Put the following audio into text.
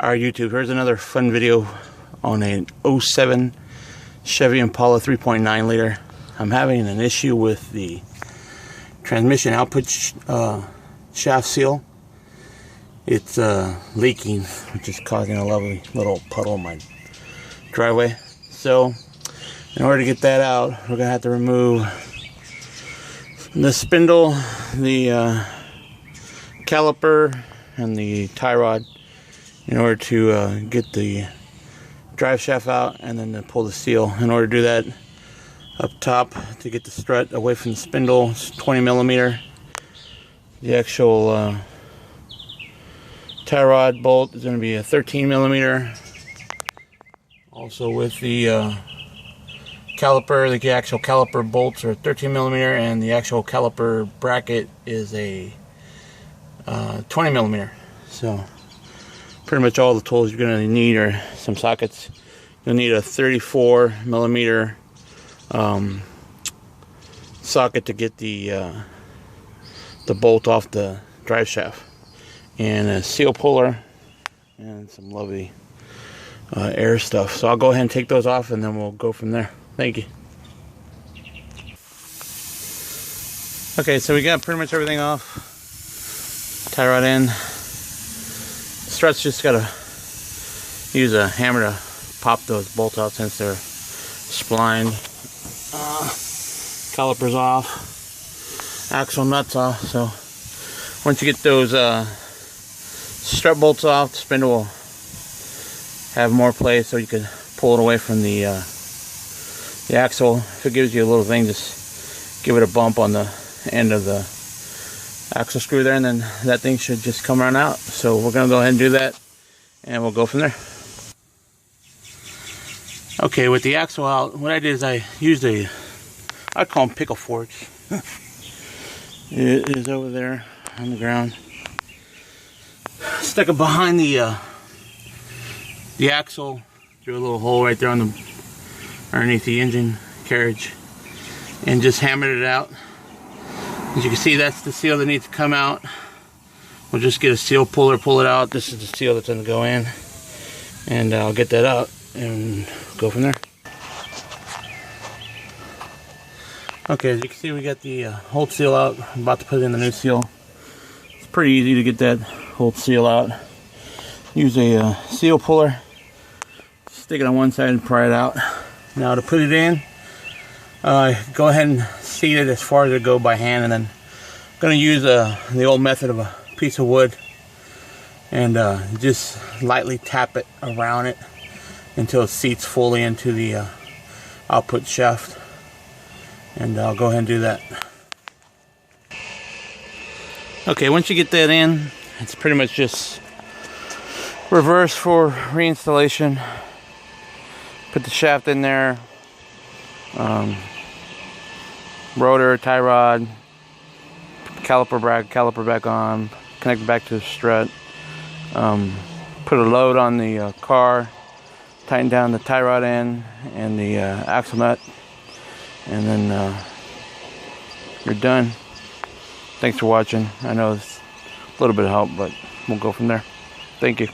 Alright YouTube, here's another fun video on an '07 Chevy Impala 3.9 liter. I'm having an issue with the transmission output shaft seal. It's leaking, which is causing a lovely little puddle in my driveway. So in order to get that out, we're going to have to remove the spindle, the caliper, and the tie rod in order to get the drive shaft out, and then to pull the seal. In order to do that, up top, to get the strut away from the spindle, it's 20 millimeter. The actual tie rod bolt is going to be a 13 millimeter. Also with the caliper, the actual caliper bolts are 13 millimeter, and the actual caliper bracket is a 20 millimeter. So pretty much all the tools you're going to need are some sockets. You'll need a 34 millimeter socket to get the bolt off the drive shaft, and a seal puller, and some lovely air stuff. So I'll go ahead and take those off, and then we'll go from there. Thank you. Okay, so we got pretty much everything off. Tie rod in. Struts, just gotta use a hammer to pop those bolts out since they're splined. Calipers off. Axle nuts off. So once you get those strut bolts off, the spindle will have more play, so you can pull it away from the axle. If it gives you a little thing, just give it a bump on the end of the axle screw there, and then that thing should just come right out. So we're going to go ahead and do that, and we'll go from there. Okay, with the axle out, what I did is I used I call them pickle forks. It is over there on the ground. Stuck it behind the axle, through a little hole right there on the underneath the engine carriage, and just hammered it out. As you can see, that's the seal that needs to come out. We'll just get a seal puller, pull it out. This is the seal that's going to go in, and I'll get that out and go from there. Okay, as you can see, we got the old seal out. I'm about to put in the new seal. It's pretty easy to get that old seal out. Use a seal puller, stick it on one side and pry it out. Now to put it in, go ahead and seat it as far as it go by hand, and then I'm going to use the old method of a piece of wood, and just lightly tap it around it until it seats fully into the output shaft. And I'll go ahead and do that. Okay, once you get that in, it's pretty much just reverse for reinstallation. Put the shaft in there, rotor, tie rod, caliper back on, connect it back to the strut, put a load on the car, tighten down the tie rod end and the axle nut, and then you're done. Thanks for watching. I know it's a little bit of help, but we'll go from there. Thank you.